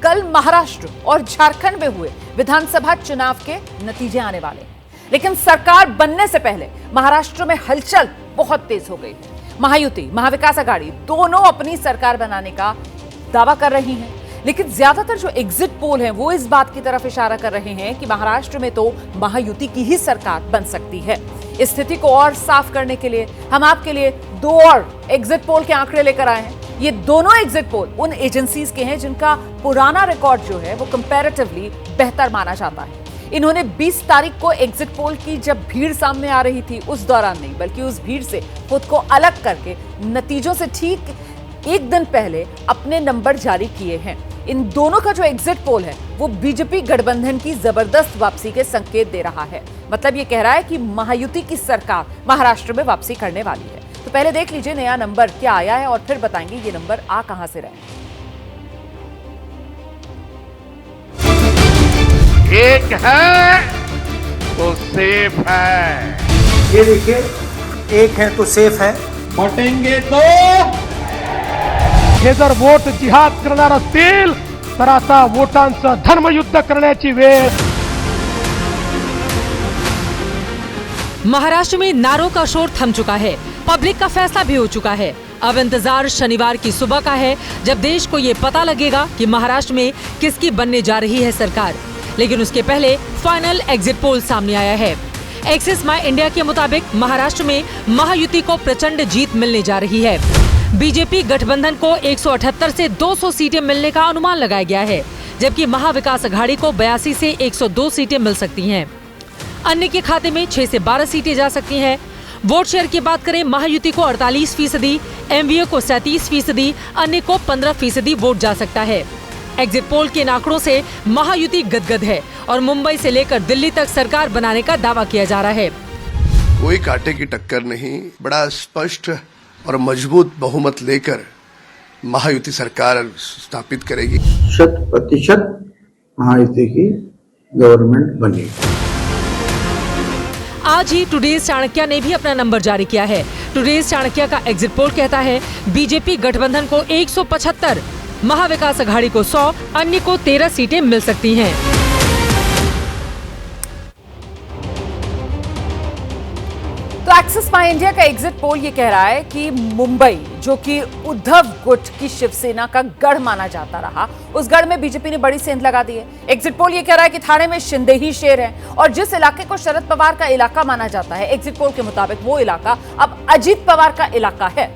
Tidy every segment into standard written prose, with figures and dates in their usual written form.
कल महाराष्ट्र और झारखंड में हुए विधानसभा चुनाव के नतीजे आने वाले हैं। लेकिन सरकार बनने से पहले महाराष्ट्र में हलचल बहुत तेज हो गई है। महायुति, महाविकास आघाड़ी दोनों अपनी सरकार बनाने का दावा कर रही हैं, लेकिन ज्यादातर जो एग्जिट पोल हैं वो इस बात की तरफ इशारा कर रहे हैं कि महाराष्ट्र में तो महायुति की ही सरकार बन सकती है। इस स्थिति को और साफ करने के लिए हम आपके लिए दो और एग्जिट पोल के आंकड़े लेकर आए हैं। ये दोनों एग्जिट पोल उन एजेंसीज के हैं जिनका पुराना रिकॉर्ड जो है वो कंपैरेटिवली बेहतर माना जाता है। इन्होंने 20 तारीख को एग्जिट पोल की जब भीड़ सामने आ रही थी उस दौरान नहीं, बल्कि उस भीड़ से खुद को अलग करके नतीजों से ठीक एक दिन पहले अपने नंबर जारी किए हैं। इन दोनों का जो एग्जिट पोल है वो बीजेपी गठबंधन की जबरदस्त वापसी के संकेत दे रहा है। मतलब ये कह रहा है कि महायुति की सरकार महाराष्ट्र में वापसी करने वाली है। तो पहले देख लीजिए नया नंबर क्या आया है और फिर बताएंगे ये नंबर आ कहां से रहे। एक है तो सेफ है। ये देखिए, एक है तो सेफ है। बटेंगे तो हे जर वोट जिहाद करणार असतील तर आता वोटांचं धर्मयुद्ध करण्याची वेळ। महाराष्ट्र में नारों का शोर थम चुका है, पब्लिक का फैसला भी हो चुका है। अब इंतजार शनिवार की सुबह का है जब देश को ये पता लगेगा कि महाराष्ट्र में किसकी बनने जा रही है सरकार। लेकिन उसके पहले फाइनल एग्जिट पोल सामने आया है। एक्सिस माई इंडिया के मुताबिक महाराष्ट्र में महायुति को प्रचंड जीत मिलने जा रही है। बीजेपी गठबंधन को 178 से 200 सीटें मिलने का अनुमान लगाया गया है, जबकि महाविकास आघाड़ी को 82 से 102 सीटें मिल सकती हैं। अन्य के खाते में 6 से 12 सीटें जा सकती हैं। वोट शेयर की बात करें, महायुति को 48%, एमवीए को 37%, अन्य को 15% वोट जा सकता है। एग्जिट पोल के आंकड़ों से महायुति गदगद है और मुंबई से लेकर दिल्ली तक सरकार बनाने का दावा किया जा रहा है। कोई कांटे की टक्कर नहीं, बड़ा स्पष्ट और मजबूत बहुमत लेकर महायुति सरकार स्थापित करेगी। 100% महायुति की गवर्नमेंट बनेगी। आज ही टुडेज चाणक्य ने भी अपना नंबर जारी किया है। टुडेज चाणक्य का एग्जिट पोल कहता है बीजेपी गठबंधन को 175, महाविकास आघाड़ी को 100, अन्य को 13 सीटें मिल सकती हैं। तो एक्सिस माई इंडिया का एग्जिट पोल ये कह रहा है कि मुंबई, जो कि उद्धव गुट की शिवसेना का गढ़ माना जाता रहा, उस गढ़ में बीजेपी ने बड़ी सेंध लगा दी है। एग्जिट पोल ये कह रहा है कि थाने में शिंदे ही शेर है और जिस इलाके को शरद पवार का इलाका माना जाता है, एग्जिट पोल के मुताबिक वो इलाका अब अजीत पवार का इलाका है।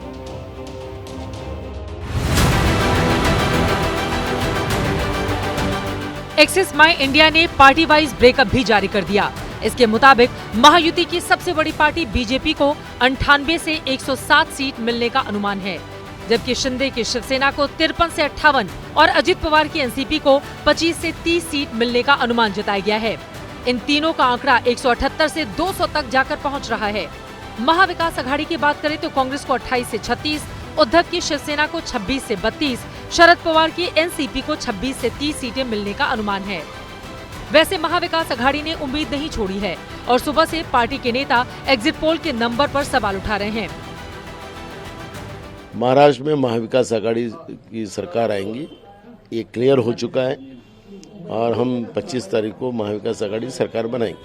एक्सिस माई इंडिया ने पार्टी वाइज ब्रेकअप भी जारी कर दिया। इसके मुताबिक महायुति की सबसे बड़ी पार्टी बीजेपी को 98 से 107 सीट मिलने का अनुमान है, जबकि शिंदे की शिवसेना को 53 से 58 और अजित पवार की एनसीपी को 25 से 30 सीट मिलने का अनुमान जताया गया है। इन तीनों का आंकड़ा 178 से 200 तक जाकर पहुंच रहा है। महाविकास आघाड़ी की बात करें तो कांग्रेस को 28 से 36, उद्धव की शिवसेना को 26 से 32, शरद पवार की एनसीपी को 26 से 30 सीटें मिलने का अनुमान है। वैसे महाविकास आघाड़ी ने उम्मीद नहीं छोड़ी है और सुबह से पार्टी के नेता एग्जिट पोल के नंबर पर सवाल उठा रहे हैं। महाराष्ट्र में महाविकास आघाड़ी की सरकार आएंगी, ये क्लियर हो चुका है और हम 25 तारीख को महाविकास आघाड़ी सरकार बनाएंगे।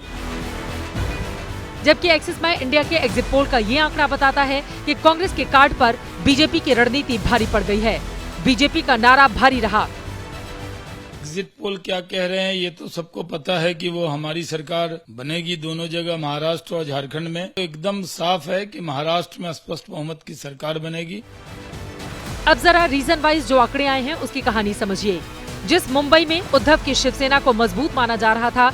जबकि एक्सिस माई इंडिया के एग्जिट पोल का ये आंकड़ा बताता है कि कांग्रेस के कार्ड पर बीजेपी की रणनीति भारी पड़ गई है। बीजेपी का नारा भारी रहा। एग्जिट पोल क्या कह रहे हैं ये तो सबको पता है कि वो हमारी सरकार बनेगी दोनों जगह, महाराष्ट्र और झारखंड में। तो एकदम साफ है कि महाराष्ट्र में स्पष्ट बहुमत की सरकार बनेगी। अब जरा रीजन वाइज जो आंकड़े आए हैं उसकी कहानी समझिए। जिस मुंबई में उद्धव की शिवसेना को मजबूत माना जा रहा था,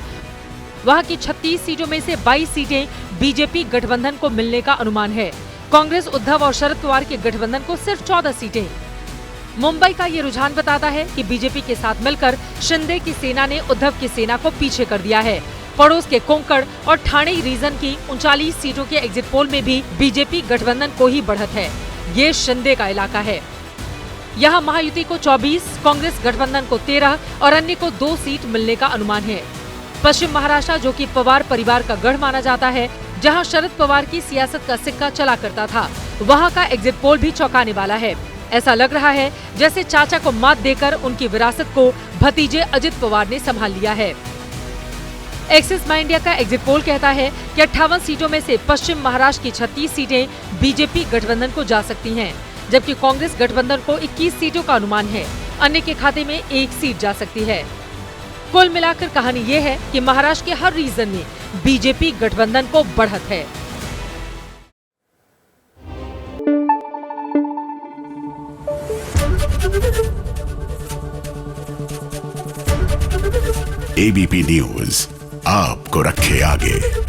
वहां की 36 सीटों में से 22 सीटें बीजेपी गठबंधन को मिलने का अनुमान है। कांग्रेस, उद्धव और शरद पवार के गठबंधन को सिर्फ 14 सीटें। मुंबई का ये रुझान बताता है कि बीजेपी के साथ मिलकर शिंदे की सेना ने उद्धव की सेना को पीछे कर दिया है। पड़ोस के कोंकण और ठाणे रीजन की 39 सीटों के एग्जिट पोल में भी बीजेपी गठबंधन को ही बढ़त है। ये शिंदे का इलाका है। यहाँ महायुति को 24, कांग्रेस गठबंधन को 13 और अन्य को 2 सीट मिलने का अनुमान है। पश्चिम महाराष्ट्र, जो कि पवार परिवार का गढ़ माना जाता है, जहां शरद पवार की सियासत का सिक्का चला करता था, वहां का एग्जिट पोल भी चौंकाने वाला है। ऐसा लग रहा है जैसे चाचा को मात देकर उनकी विरासत को भतीजे अजित पवार ने संभाल लिया है। एक्सिस माई इंडिया का एग्जिट पोल कहता है कि 58 सीटों में से पश्चिम महाराष्ट्र की 36 सीटें बीजेपी गठबंधन को जा सकती हैं, जबकि कांग्रेस गठबंधन को 21 सीटों का अनुमान है। अन्य के खाते में 1 सीट जा सकती है। कुल मिलाकर कहानी ये है कि महाराष्ट्र के हर रीजन में बीजेपी गठबंधन को बढ़त है। एबीपी न्यूज आपको रखे आगे।